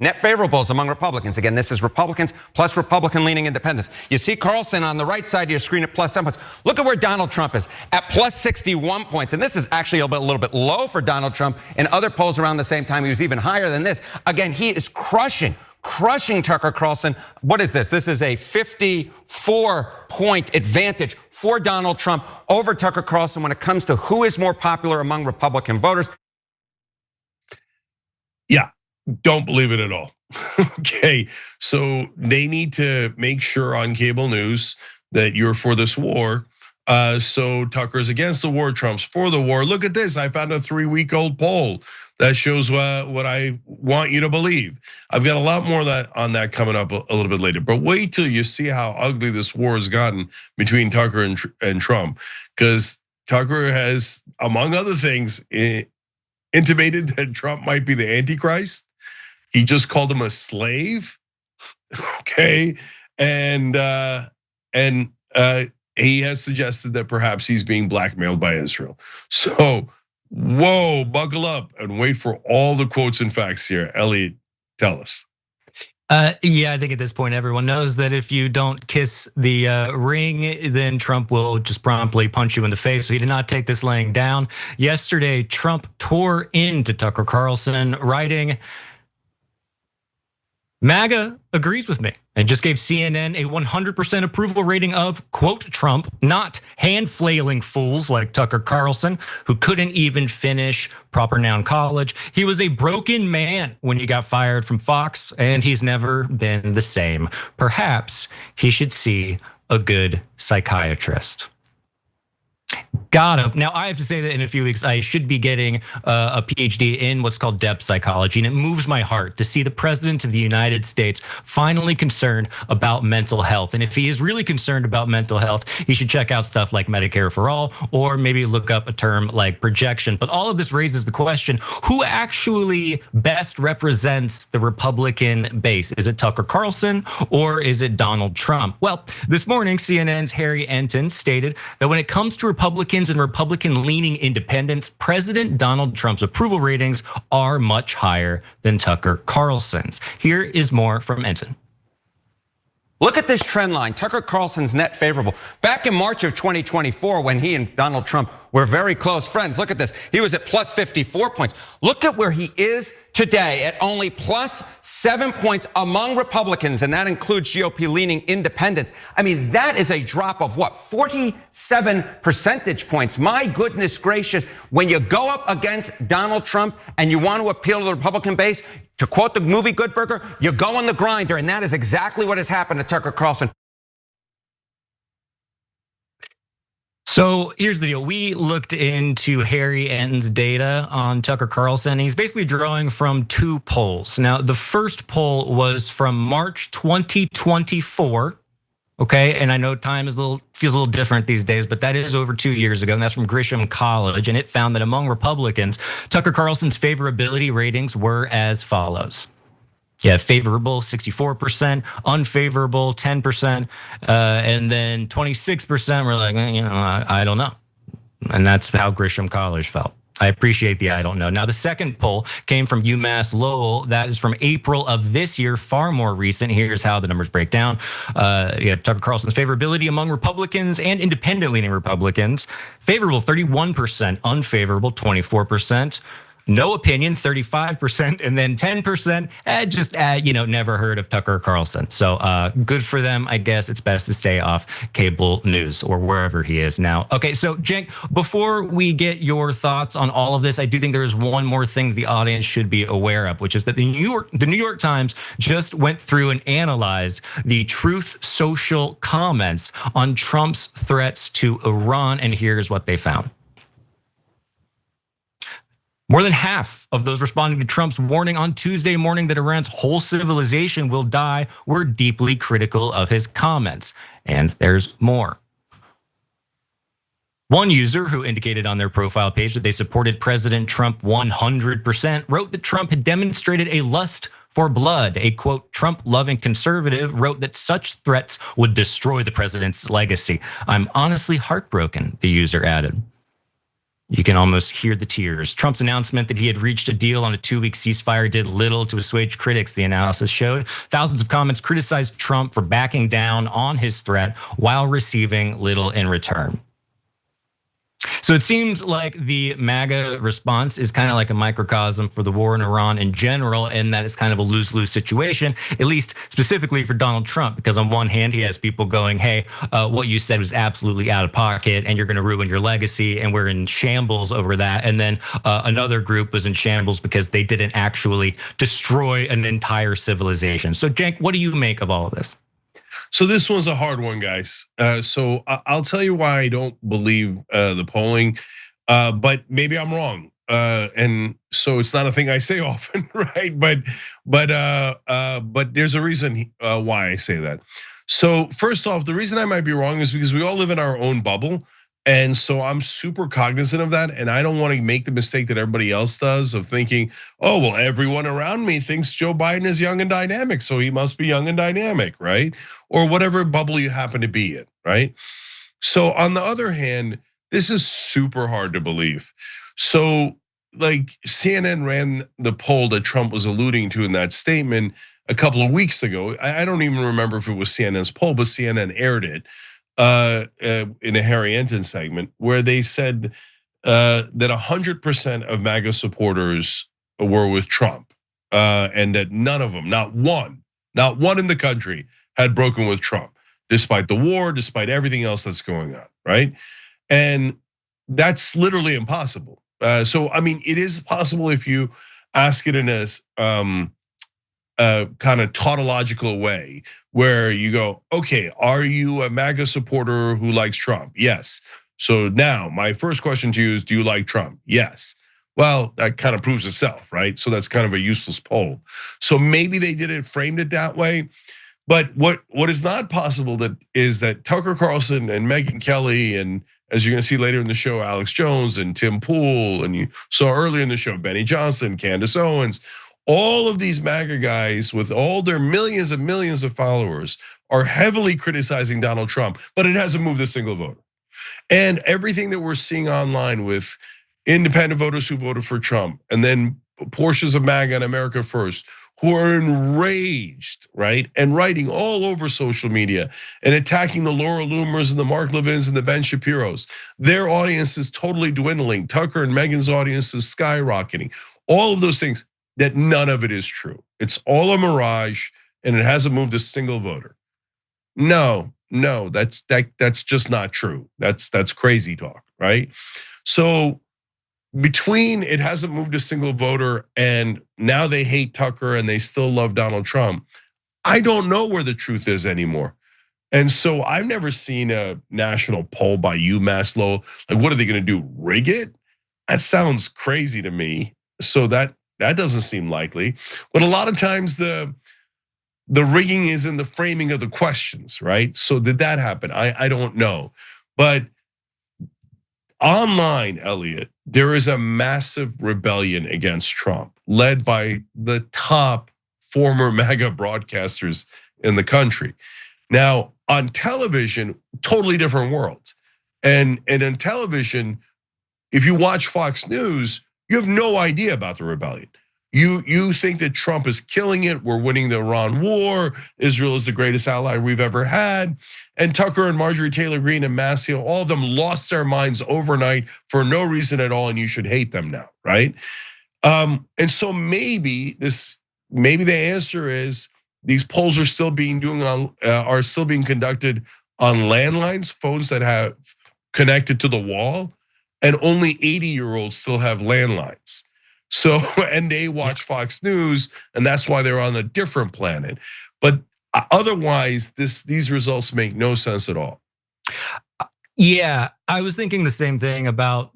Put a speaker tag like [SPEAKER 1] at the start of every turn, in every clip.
[SPEAKER 1] net favorables among Republicans. Again, this is Republicans plus Republican-leaning independents. You see Carlson on the right side of your screen at plus 7 points. Look at where Donald Trump is at plus 61 points. And this is actually a little bit low for Donald Trump. In other polls around the same time, he was even higher than this. Again, he is crushing Tucker Carlson. What is this? This is a 54-point advantage for Donald Trump over Tucker Carlson when it comes to who is more popular among Republican voters.
[SPEAKER 2] Yeah, don't believe it at all. Okay, so they need to make sure on cable news that you're for this war. So Tucker's against the war, Trump's for the war. Look at this, I found a 3-week-old poll that shows what I want you to believe. I've got a lot more on that coming up a little bit later. But wait till you see how ugly this war has gotten between Tucker and Trump. Because Tucker has, among other things, intimated that Trump might be the Antichrist. He just called him a slave, okay? And he has suggested that perhaps he's being blackmailed by Israel. So, whoa, buckle up and wait for all the quotes and facts here. Elliot, tell us.
[SPEAKER 3] Yeah, I think at this point, everyone knows that if you don't kiss the ring, then Trump will just promptly punch you in the face. So he did not take this laying down. Yesterday, Trump tore into Tucker Carlson, writing, MAGA agrees with me and just gave CNN a 100% approval rating of, quote, Trump, not hand-flailing fools like Tucker Carlson, who couldn't even finish proper noun college. He was a broken man when he got fired from Fox, and he's never been the same. Perhaps he should see a good psychiatrist. Got him. Now, I have to say that in a few weeks, I should be getting a PhD in what's called depth psychology. And it moves my heart to see the president of the United States finally concerned about mental health. And if he is really concerned about mental health, he should check out stuff like Medicare for All, or maybe look up a term like projection. But all of this raises the question, who actually best represents the Republican base? Is it Tucker Carlson or is it Donald Trump? Well, this morning, CNN's Harry Enten stated that when it comes to Republicans and Republican-leaning independents, President Donald Trump's approval ratings are much higher than Tucker Carlson's. Here is more from Enten.
[SPEAKER 1] Look at this trend line. Tucker Carlson's net favorable. Back in March of 2024, when he and Donald Trump were very close friends, look at this. He was at plus 54 points. Look at where he is today at only plus 7 points among Republicans, and that includes GOP-leaning independents. I mean, that is a drop of what, 47 percentage points. My goodness gracious, when you go up against Donald Trump and you want to appeal to the Republican base, to quote the movie Good Burger, you go on the grinder, and that is exactly what has happened to Tucker Carlson.
[SPEAKER 3] So here's the deal. We looked into Harry Enten's data on Tucker Carlson. He's basically drawing from 2 polls. Now, the first poll was from March 2024. Okay, and I know time is feels a little different these days, but that is over 2 years ago, and that's from Grisham College, and it found that among Republicans, Tucker Carlson's favorability ratings were as follows. Yeah, favorable 64%, unfavorable 10%, and then 26% were like, I don't know. And that's how Grisham College felt. I appreciate the I don't know. Now, the second poll came from UMass Lowell. That is from April of this year, far more recent. Here's how the numbers break down. You have Tucker Carlson's favorability among Republicans and independent-leaning Republicans. Favorable, 31%, unfavorable, 24%. No opinion, 35%, and then 10%, just never heard of Tucker Carlson. So good for them, I guess. It's best to stay off cable news or wherever he is now. Okay, so Cenk, before we get your thoughts on all of this, I do think there is one more thing the audience should be aware of, which is that the New York Times just went through and analyzed the Truth Social comments on Trump's threats to Iran, and here's what they found. More than half of those responding to Trump's warning on Tuesday morning that Iran's whole civilization will die were deeply critical of his comments. And there's more. One user who indicated on their profile page that they supported President Trump 100% wrote that Trump had demonstrated a lust for blood. A quote, Trump-loving conservative wrote that such threats would destroy the president's legacy. I'm honestly heartbroken, the user added. You can almost hear the tears. Trump's announcement that he had reached a deal on a 2-week ceasefire did little to assuage critics, the analysis showed. Thousands of comments criticized Trump for backing down on his threat while receiving little in return. So it seems like the MAGA response is kind of like a microcosm for the war in Iran in general, and that it's kind of a lose-lose situation, at least specifically for Donald Trump, because on one hand, he has people going, hey, what you said was absolutely out of pocket and you're gonna ruin your legacy, and we're in shambles over that. And then another group was in shambles because they didn't actually destroy an entire civilization. So Cenk, what do you make of all of this?
[SPEAKER 2] So this one's a hard one, guys. So I'll tell you why I don't believe the polling, but maybe I'm wrong. And so it's not a thing I say often, right? But there's a reason why I say that. So first off, the reason I might be wrong is because we all live in our own bubble. And so I'm super cognizant of that. And I don't want to make the mistake that everybody else does of thinking, oh, well, everyone around me thinks Joe Biden is young and dynamic, so he must be young and dynamic, right? Or whatever bubble you happen to be in, right? So on the other hand, this is super hard to believe. So like CNN ran the poll that Trump was alluding to in that statement a couple of weeks ago. I don't even remember if it was CNN's poll, but CNN aired it. In a Harry Enten segment where they said that 100% of MAGA supporters were with Trump, and that none of them, not one in the country had broken with Trump, despite the war, despite everything else that's going on, right? And that's literally impossible. So I mean, it is possible if you ask it in a kind of tautological way, where you go, okay, are you a MAGA supporter who likes Trump? Yes. So now my first question to you is, do you like Trump? Yes. Well, that kind of proves itself, right? So that's kind of a useless poll. So maybe they framed it that way. But what is not possible is that Tucker Carlson and Megyn Kelly, and as you're gonna see later in the show, Alex Jones and Tim Pool, and you saw earlier in the show, Benny Johnson, Candace Owens, all of these MAGA guys with all their millions and millions of followers are heavily criticizing Donald Trump, but it hasn't moved a single voter. And everything that we're seeing online with independent voters who voted for Trump, and then portions of MAGA and America First, who are enraged, right? And writing all over social media and attacking the Laura Loomers and the Mark Levins and the Ben Shapiros. Their audience is totally dwindling. Tucker and Megyn's audience is skyrocketing. All of those things. That none of it is true. It's all a mirage, and it hasn't moved a single voter. No, that's just not true. That's crazy talk, right? So between it hasn't moved a single voter and now they hate Tucker and they still love Donald Trump, I don't know where the truth is anymore. And so I've never seen a national poll by UMass Lowell. Like, what are they going to do? Rig it? That sounds crazy to me. So that doesn't seem likely. But a lot of times the rigging is in the framing of the questions, right? So did that happen? I don't know. But online, Elliot, there is a massive rebellion against Trump led by the top former MAGA broadcasters in the country. Now, on television, totally different world. And in television, if you watch Fox News, you have no idea about the rebellion. You think that Trump is killing it, we're winning the Iran war, Israel is the greatest ally we've ever had. And Tucker and Marjorie Taylor Greene and Mascio, all of them lost their minds overnight for no reason at all, and you should hate them now, right? And so maybe the answer is these polls are still being conducted on landlines, phones that have connected to the wall, and only 80-year-olds still have landlines. So, and they watch Fox News, and that's why they're on a different planet. But otherwise, these results make no sense at all.
[SPEAKER 3] Yeah, I was thinking the same thing about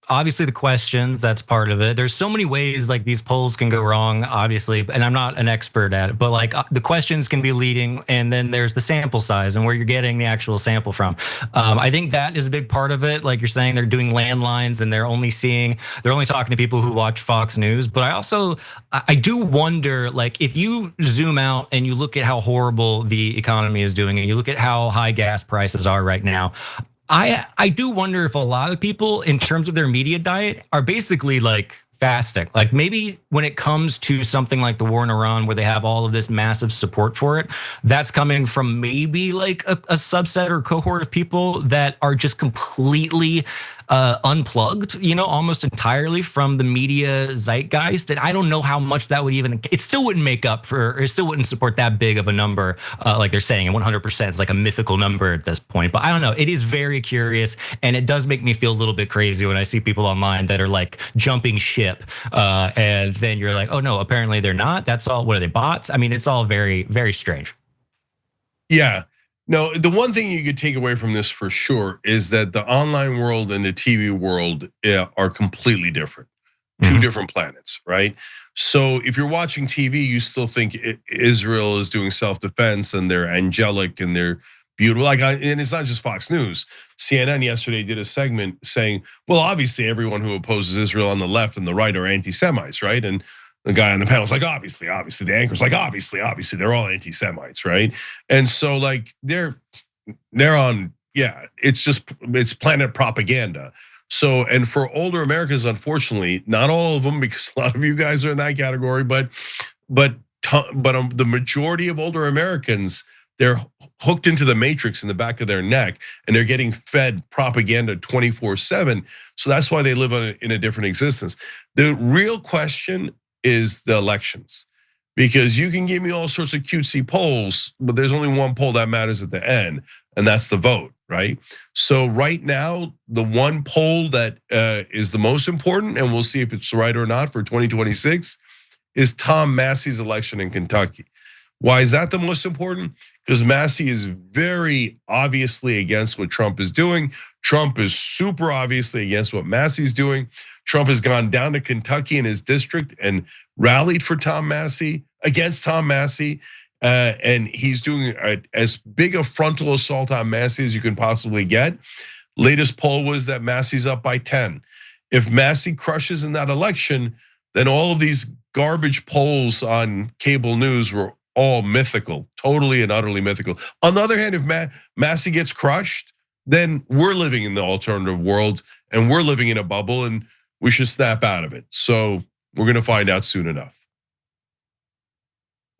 [SPEAKER 3] obviously the questions, that's part of it. There's so many ways like these polls can go wrong, obviously, and I'm not an expert at it, but like the questions can be leading, and then there's the sample size and where you're getting the actual sample from. I think that is a big part of it. Like you're saying, they're doing landlines and they're only talking to people who watch Fox News. But I do wonder, like if you zoom out and you look at how horrible the economy is doing, and you look at how high gas prices are right now, I do wonder if a lot of people, in terms of their media diet, are basically like fasting. Like maybe when it comes to something like the war in Iran, where they have all of this massive support for it, that's coming from maybe like a subset or cohort of people that are just completely unplugged, almost entirely from the media zeitgeist. And I don't know how much that would it still wouldn't make up for, or it still wouldn't support that big of a number, like they're saying, and 100% is like a mythical number at this point. But I don't know, it is very curious, and it does make me feel a little bit crazy when I see people online that are like jumping ship, and then you're like, oh no, apparently they're not. That's all, what are they, bots? I mean, it's all very, very strange.
[SPEAKER 2] Yeah. No, the one thing you could take away from this for sure is that the online world and the TV world are completely different. Two different planets, right? So if you're watching TV, you still think Israel is doing self-defense and they're angelic and they're beautiful. And it's not just Fox News. CNN yesterday did a segment saying, well, obviously everyone who opposes Israel on the left and the right are anti-Semites, right? And the guy on the panel was like, obviously, the anchor's like, obviously, they're all anti-Semites, right? And so like they're on, it's planet propaganda. So, and for older Americans, unfortunately, not all of them, because a lot of you guys are in that category, but the majority of older Americans, they're hooked into the matrix in the back of their neck, and they're getting fed propaganda 24/7. So that's why they live in a different existence. The real question is the elections, because you can give me all sorts of cutesy polls, but there's only one poll that matters at the end, and that's the vote, right? So right now, the one poll that is the most important, and we'll see if it's right or not for 2026, is Tom Massey's election in Kentucky. Why is that the most important? Because Massey is very obviously against what Trump is doing. Trump is super obviously against what Massey's doing. Trump has gone down to Kentucky in his district and rallied for Tom Massey, against Tom Massey. And he's doing as big a frontal assault on Massey as you can possibly get. Latest poll was that Massey's up by 10. If Massey crushes in that election, then all of these garbage polls on cable news were all mythical, totally and utterly mythical. On the other hand, if Massey gets crushed, then we're living in the alternative world and we're living in a bubble, and we should snap out of it. So we're gonna find out soon enough.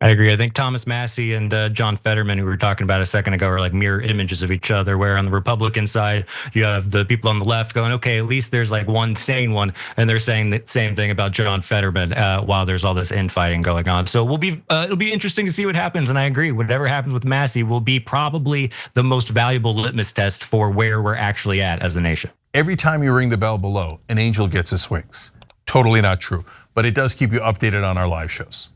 [SPEAKER 3] I agree. I think Thomas Massey and John Fetterman, who we were talking about a second ago, are like mirror images of each other, where on the Republican side, you have the people on the left going, okay, at least there's like one sane one. And they're saying the same thing about John Fetterman while there's all this infighting going on. So it'll be interesting to see what happens. And I agree, whatever happens with Massey will be probably the most valuable litmus test for where we're actually at as a nation.
[SPEAKER 4] Every time you ring the bell below, an angel gets his wings. Totally not true, but it does keep you updated on our live shows.